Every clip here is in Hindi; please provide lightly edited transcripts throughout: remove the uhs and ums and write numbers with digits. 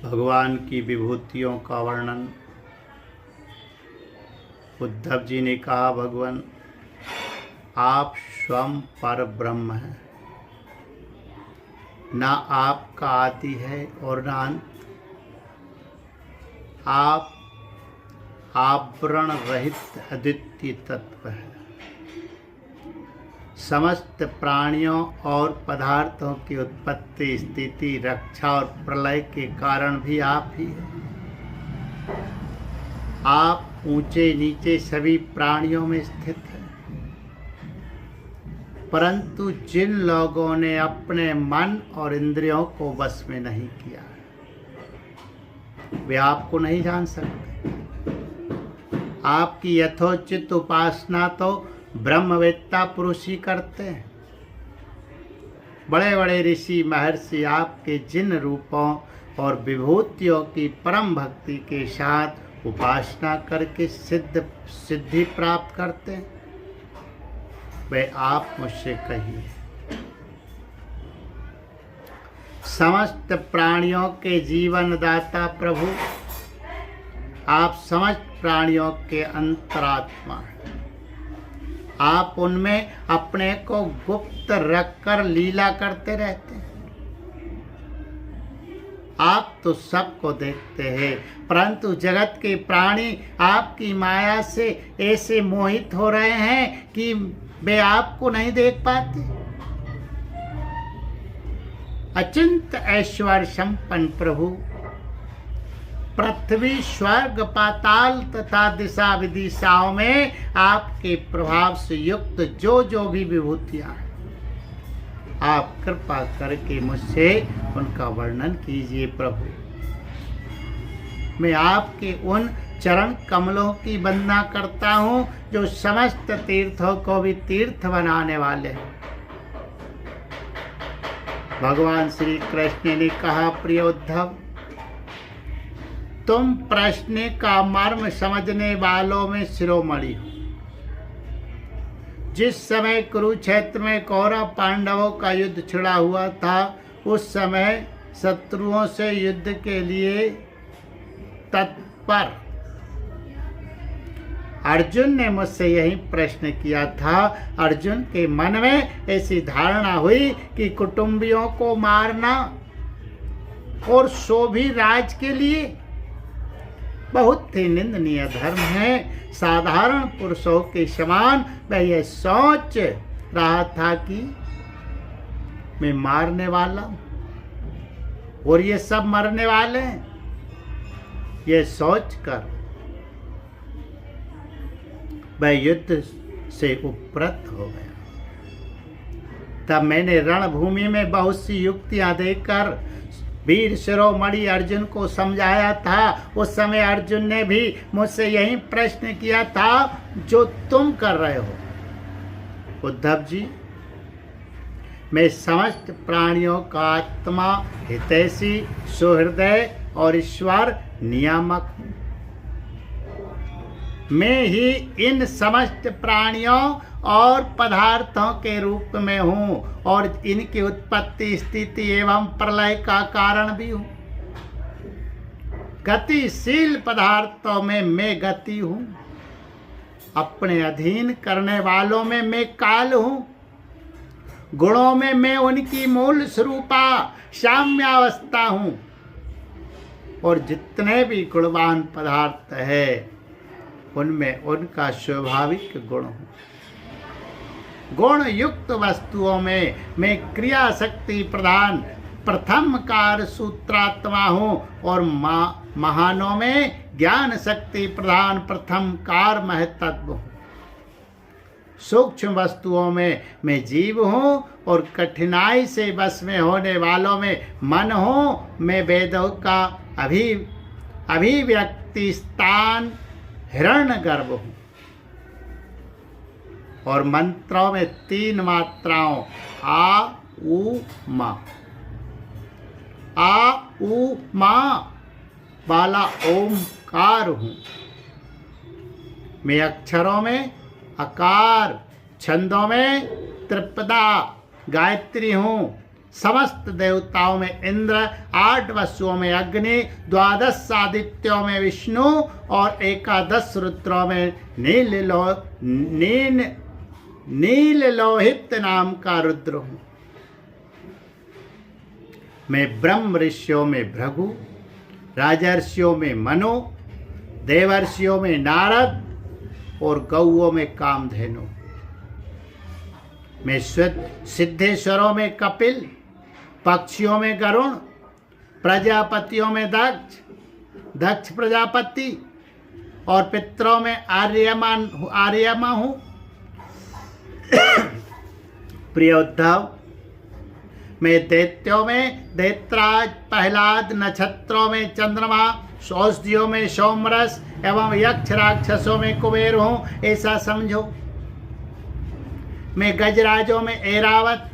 भगवान की विभूतियों का वर्णन। उद्धव जी ने कहा, भगवान आप स्वयं पर ब्रह्म हैं, ना आपका आदि है और ना अंत। आप आवरण रहित अद्वितीय तत्व है। समस्त प्राणियों और पदार्थों की उत्पत्ति, स्थिति, रक्षा और प्रलय के कारण भी आप ही हैं। आप ऊंचे नीचे सभी प्राणियों में स्थित हैं, परंतु जिन लोगों ने अपने मन और इंद्रियों को वश में नहीं किया वे आपको नहीं जान सकते। आपकी यथोचित उपासना तो ब्रह्मवेत्ता पुरुष ही करते हैं। बड़े बड़े ऋषि महर्षि आपके जिन रूपों और विभूतियों की परम भक्ति के साथ उपासना करके सिद्धि प्राप्त करते हैं, वे आप मुझसे कहिए। समस्त प्राणियों के जीवन दाता प्रभु, आप समस्त प्राणियों के अंतरात्मा हैं। आप उनमें अपने को गुप्त रखकर लीला करते रहते हैं। आप तो सबको देखते हैं, परंतु जगत के प्राणी आपकी माया से ऐसे मोहित हो रहे हैं कि वे आपको नहीं देख पाते। अचिंत ऐश्वर्य संपन्न प्रभु, पृथ्वी, स्वर्ग, पाताल तथा दिशा विदिशाओं में आपके प्रभाव से युक्त जो जो भी विभूतियां हैं, आप कृपा करके मुझसे उनका वर्णन कीजिए प्रभु। मैं आपके उन चरण कमलों की वंदना करता हूँ जो समस्त तीर्थों को भी तीर्थ बनाने वाले हैं। भगवान श्री कृष्ण ने कहा, प्रिय उद्धव, तुम प्रश्न का मर्म समझने वालों में शिरोमणि हो। जिस समय कुरुक्षेत्र में कौरव पांडवों का युद्ध छिड़ा हुआ था, उस समय शत्रुओं से युद्ध के लिए तत्पर अर्जुन ने मुझसे यही प्रश्न किया था। अर्जुन के मन में ऐसी धारणा हुई कि कुटुंबियों को मारना और सो भी राज के लिए बहुत ही निंदनीय धर्म है। साधारण पुरुषों के समान वह यह सोच रहा था कि मैं मारने वाला हूं और ये सब मरने वाले हैं। यह सोचकर वह युद्ध से उपरत हो गया। तब मैंने रणभूमि में बहुत सी युक्तियां देकर वीर शिरोमणि अर्जुन को समझाया था। उस समय अर्जुन ने भी मुझसे यही प्रश्न किया था जो तुम कर रहे हो। उद्धव जी, मैं समस्त प्राणियों का आत्मा, हितैषी, सुहृदय और ईश्वर नियामक हूँ। मैं ही इन समस्त प्राणियों और पदार्थों के रूप में हूँ और इनकी उत्पत्ति, स्थिति एवं प्रलय का कारण भी हूँ। गतिशील पदार्थों में मैं गति हूँ, अपने अधीन करने वालों में मैं काल हूँ, गुणों में मैं उनकी मूल स्वरूपा साम्यावस्था हूँ और जितने भी गुणवान पदार्थ है उनमें उनका स्वाभाविक गुण हूँ। गुण युक्त वस्तुओं में मैं क्रिया शक्ति प्रधान प्रथम कार सूत्रात्मा हूँ और महानों में ज्ञान शक्ति प्रधान प्रथम कार महतत्व हूँ। सूक्ष्म वस्तुओं में मैं जीव हूँ और कठिनाई से वश में होने वालों में मन हूँ। मैं वेदों का अभिव्यक्ति स्थान हिरण्यगर्भ हूँ और मंत्रों में 3 मात्राओं आ उ मा वाला ओमकार हूँ। मैं अक्षरों में अकार, छंदों में त्रिपदा गायत्री हूँ, समस्त देवताओं में इंद्र, 8 वसुओं में अग्नि, 12 आदित्यों में विष्णु और 11 रुद्रों में नील लोहित नाम का रुद्र हूं। मैं ब्रह्म ऋषियों में भृगु, राजर्षियों में मनु, देवर्षियों में नारद और गौओं में कामधेनु। मैं सिद्धेश्वरों में कपिल, पक्षियों में गरुण, प्रजापतियों में दक्ष प्रजापति और पितरों में आर्यमा हूं। प्रिय उद्धव, मैं दैत्यों में दैत्राज, प्रहलाद, नक्षत्रों में चंद्रमा, औषधियों में सोमरस एवं यक्ष राक्षसों में कुबेर हूं, ऐसा समझो। मैं गजराजों में ऐरावत,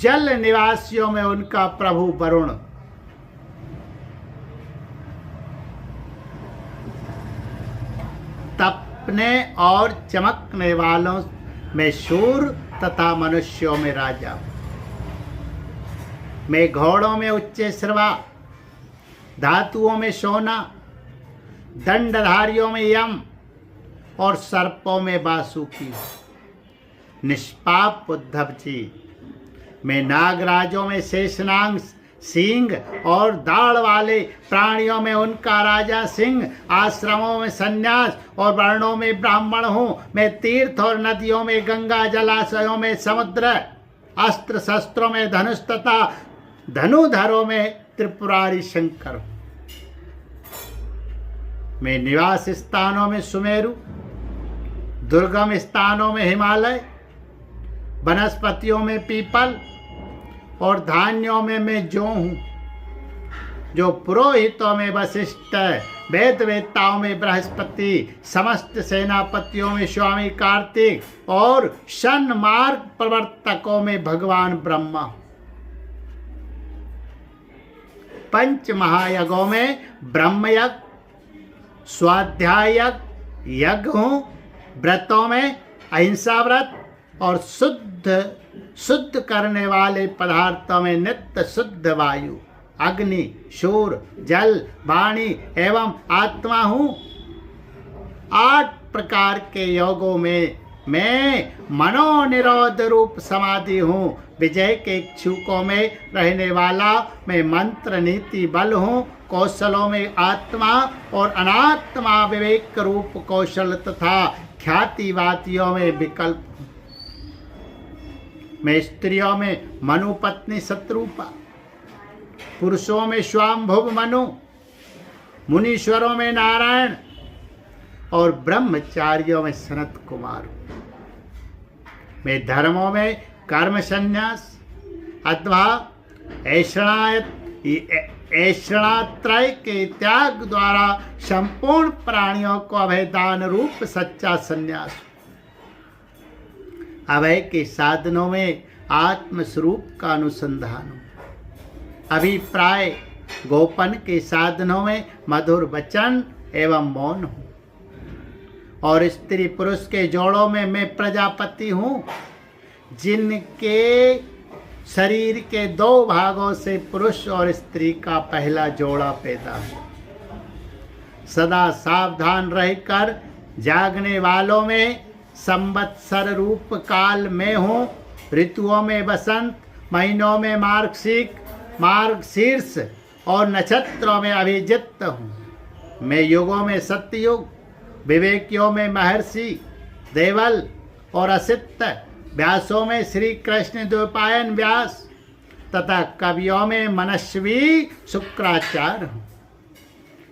जल निवासियों में उनका प्रभु वरुण, तपने और चमकने वालों में शूर तथा मनुष्यों में राजा। मैं घोड़ों में उच्चैश्रवा, धातुओं में सोना, दंडधारियों में यम और सर्पों में वासुकी। निष्पाप उद्धव जी, मैं नागराजों में शेषनाग, सिंह और दाढ़ वाले प्राणियों में उनका राजा सिंह, आश्रमों में सन्यास और वर्णों में ब्राह्मण हूँ। मैं तीर्थ और नदियों में गंगा, जलाशयों में समुद्र, अस्त्र शस्त्रों में धनुष तथा धनुधरों में त्रिपुरारी शंकर हूँ। मैं निवास स्थानों में सुमेरु, दुर्गम स्थानों में हिमालय, वनस्पतियों में पीपल और धान्यों में मैं जो हूँ। जो पुरोहितों में वशिष्ठ, वेद वेत्ताओं में बृहस्पति, समस्त सेनापतियों में स्वामी कार्तिक और सन्मार्ग प्रवर्तकों में भगवान ब्रह्मा। पंच महायज्ञों में ब्रह्मयज्ञ, स्वाध्याय यज्ञ हूँ। व्रतों में अहिंसा व्रत और शुद्ध करने वाले पदार्थों में नित्य शुद्ध वायु, अग्नि, शूर, जल, वाणी एवं आत्मा हूँ। 8 प्रकार के योगों में मैं मनोनिरोध रूप समाधि हूँ। विजय के इच्छुकों में रहने वाला मैं मंत्र नीति बल हूँ। कौशलों में आत्मा और अनात्मा विवेक रूप कौशल तथा ख्यातिवादियों में विकल्प। मैं स्त्रियों में मनु पत्नी शत्रुपा, पुरुषों में स्वाम्भुव मनु, मुनीश्वरों में नारायण और ब्रह्मचारियों में सनत कुमार। मैं धर्मों में कर्म संन्यास अथवा ऐषणात्रय के त्याग द्वारा संपूर्ण प्राणियों को अभयदान रूप सच्चा संन्यास। अभय के साधनों में आत्मस्वरूप का अनुसंधान, अभिप्राय गोपन के साधनों में मधुर वचन एवं मौन हूँ। और स्त्री पुरुष के जोड़ों में मैं प्रजापति हूँ, जिनके शरीर के 2 भागों से पुरुष और स्त्री का पहला जोड़ा पैदा है। सदा सावधान रहकर जागने वालों में संवत्सर रूप काल में हूँ। ऋतुओं में वसंत, महीनों में मार्गशीर्ष और नक्षत्रों में अभिजित हूँ। मैं युगों में सत्ययुग, विवेकियों में महर्षि देवल और असित, व्यासों में श्री कृष्ण द्वैपायन व्यास तथा कवियों में मनस्वी शुक्राचार्य हूँ।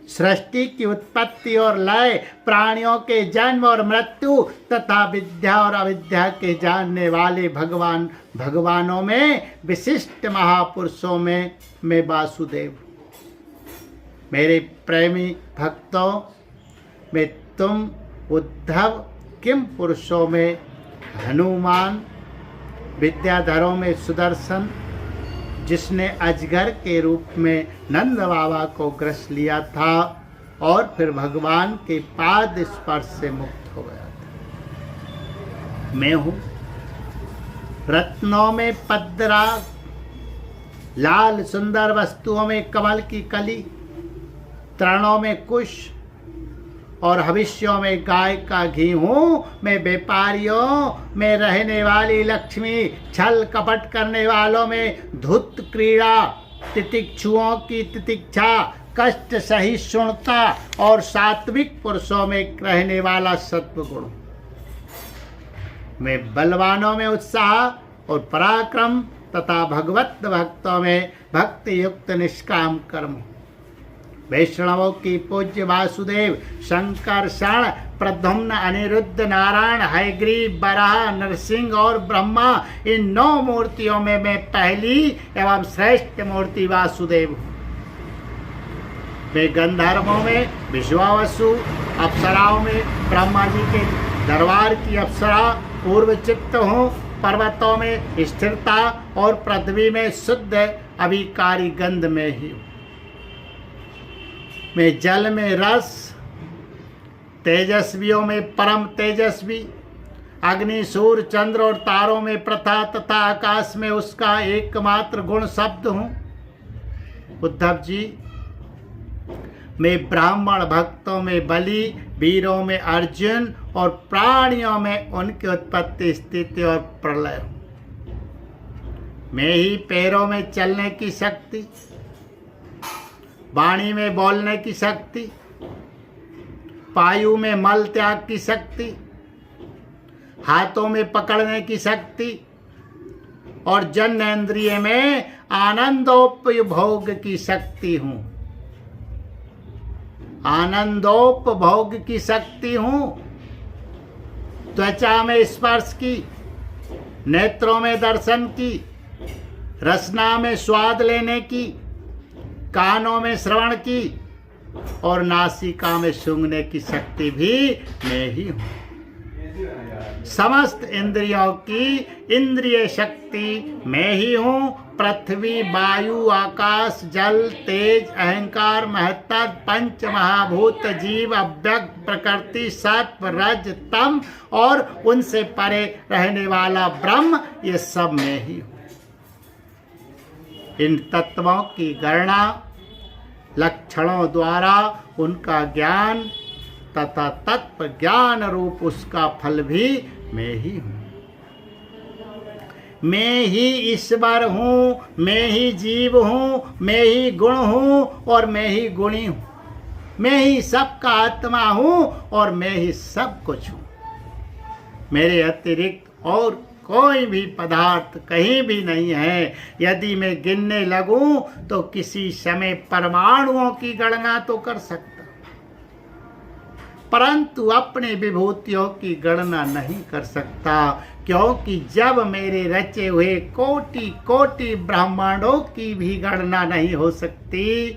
सृष्टि की उत्पत्ति और लय, प्राणियों के जन्म और मृत्यु तथा विद्या और अविद्या के जानने वाले भगवानों में विशिष्ट महापुरुषों में मैं वासुदेव। मेरे प्रेमी भक्तों में तुम उद्धव, किम पुरुषों में हनुमान, विद्याधरों में सुदर्शन, जिसने अजगर के रूप में नंद बाबा को ग्रस लिया था और फिर भगवान के पाद स्पर्श से मुक्त हो गया था। मैं हूँ रत्नों में पद्मराग, लाल सुंदर वस्तुओं में कमल की कली, तृणों में कुश और हविष्यों में गाय का घी हूँ। मैं व्यापारियों में रहने वाली लक्ष्मी, छल कपट करने वालों में धूर्त क्रीड़ा, तितिक्षुओं की तितिक्षा, कष्ट सहिष्णुता और सात्विक पुरुषों में रहने वाला सत्व गुण। मैं बलवानों में उत्साह और पराक्रम तथा भगवत भक्तों में भक्ति युक्त निष्काम कर्म। वैष्णवों की पूज्य वासुदेव, शंकर, शरण, प्रद्युम्न, अनिरुद्ध, नारायण, हयग्रीव, वराह, नरसिंह और ब्रह्मा, इन 9 मूर्तियों में मैं पहली एवं श्रेष्ठ मूर्ति वासुदेव हूँ। मैं गंधर्वों में विश्वावसु, अप्सराओं में ब्रह्मा जी के दरबार की अप्सरा पूर्वचित्त हूँ। पर्वतों में स्थिरता और पृथ्वी में शुद्ध अभिकारी गंध में ही हूँ। मैं जल में रस, तेजस्वियों में परम तेजस्वी, अग्नि, सूर्य, चंद्र और तारों में प्रथा तथा आकाश में उसका एकमात्र गुण शब्द हूँ। उद्धव जी, मैं ब्राह्मण भक्तों में बलि, वीरों में अर्जुन और प्राणियों में उनकी उत्पत्ति, स्थिति और प्रलय हूँ। मैं ही पैरों में चलने की शक्ति, वाणी में बोलने की शक्ति, पायु में मल त्याग की शक्ति, हाथों में पकड़ने की शक्ति और जन्नेन्द्रिय में आनंदोपभोग की शक्ति हूँ। आनंदोपभोग की शक्ति हूँ। त्वचा में स्पर्श की, नेत्रों में दर्शन की, रसना में स्वाद लेने की, कानों में श्रवण की और नासिका में सूंघने की शक्ति भी मैं ही हूँ। समस्त इंद्रियों की इंद्रिय शक्ति मैं ही हूँ। पृथ्वी, वायु, आकाश, जल, तेज, अहंकार, महत्ता, पंच महाभूत, जीव, अव्यक्त, प्रकृति, सत्व, रज, तम और उनसे परे रहने वाला ब्रह्म, ये सब मैं ही हूँ। इन तत्वों की गणना लक्षणों द्वारा उनका ज्ञान तथा तत्व ज्ञान रूप उसका फल भी मैं ही हूँ। मैं ही ईश्वर हूँ, मैं ही जीव हूँ, मैं ही गुण हूँ और मैं ही गुणी हूँ। मैं ही सबका आत्मा हूँ और मैं ही सब कुछ हूँ। मेरे अतिरिक्त और कोई भी पदार्थ कहीं भी नहीं है। यदि मैं गिनने लगूं तो किसी समय परमाणुओं की गणना तो कर सकता, परंतु अपने विभूतियों की गणना नहीं कर सकता, क्योंकि जब मेरे रचे हुए कोटि कोटि ब्रह्मांडों की भी गणना नहीं हो सकती,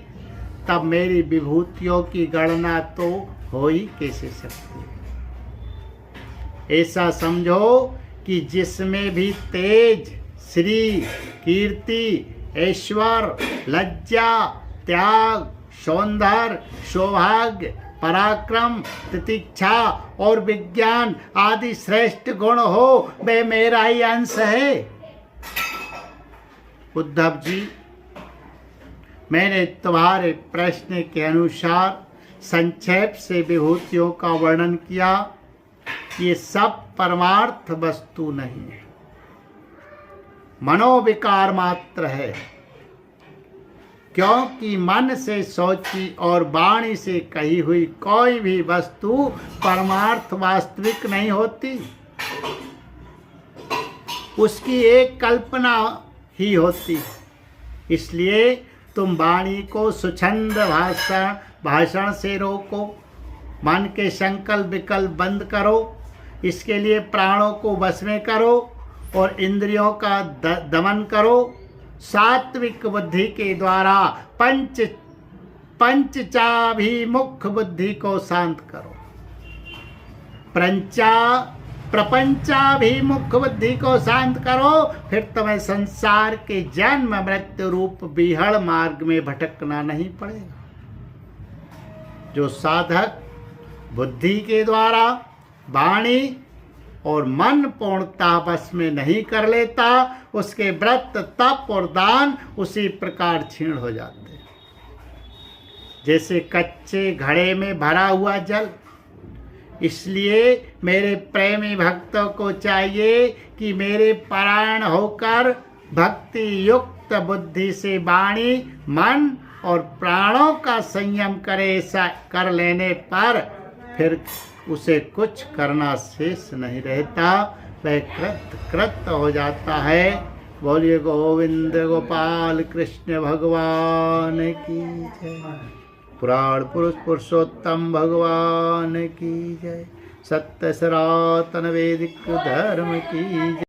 तब मेरी विभूतियों की गणना तो हो ही कैसे सकती। ऐसा समझो कि जिसमें भी तेज, श्री, कीर्ति, ऐश्वर, लज्जा, त्याग, सौंदर्य, सौभाग्य, पराक्रम, तितिक्षा और विज्ञान आदि श्रेष्ठ गुण हो, वे मेरा ही अंश है। उद्धव जी, मैंने तुम्हारे प्रश्न के अनुसार संक्षेप से विभूतियों का वर्णन किया। ये सब परमार्थ वस्तु नहीं है, मनोविकार मात्र है, क्योंकि मन से सोची और वाणी से कही हुई कोई भी वस्तु परमार्थ वास्तविक नहीं होती, उसकी एक कल्पना ही होती। इसलिए तुम वाणी को सुछंद भाषण से रोको, मन के संकल्प विकल्प बंद करो, इसके लिए प्राणों को वश में करो और इंद्रियों का दमन करो। सात्विक बुद्धि के द्वारा पंचचाभिमुख बुद्धि को शांत करो। प्रपंचाभिमुख बुद्धि को शांत करो, फिर तुम्हें संसार के जन्म मृत्यु रूप विहड़ मार्ग में भटकना नहीं पड़ेगा। जो साधक बुद्धि के द्वारा, वाणी और मन पूर्णतः वश में नहीं कर लेता, उसके व्रत तप और दान उसी प्रकार क्षीण हो जाते हैं। जैसे कच्चे घड़े में भरा हुआ जल। इसलिए मेरे प्रेमी भक्तों को चाहिए कि मेरे परायण होकर भक्ति युक्त बुद्धि से वाणी, मन और प्राणों का संयम करे। ऐसा कर लेने पर फिर उसे कुछ करना शेष नहीं रहता, वह कृत हो जाता है। बोलिए गोविंद गोपाल कृष्ण भगवान की जय। पुराण पुरुष पुरुषोत्तम भगवान की जय। सत्य सनातन वैदिक धर्म की जय।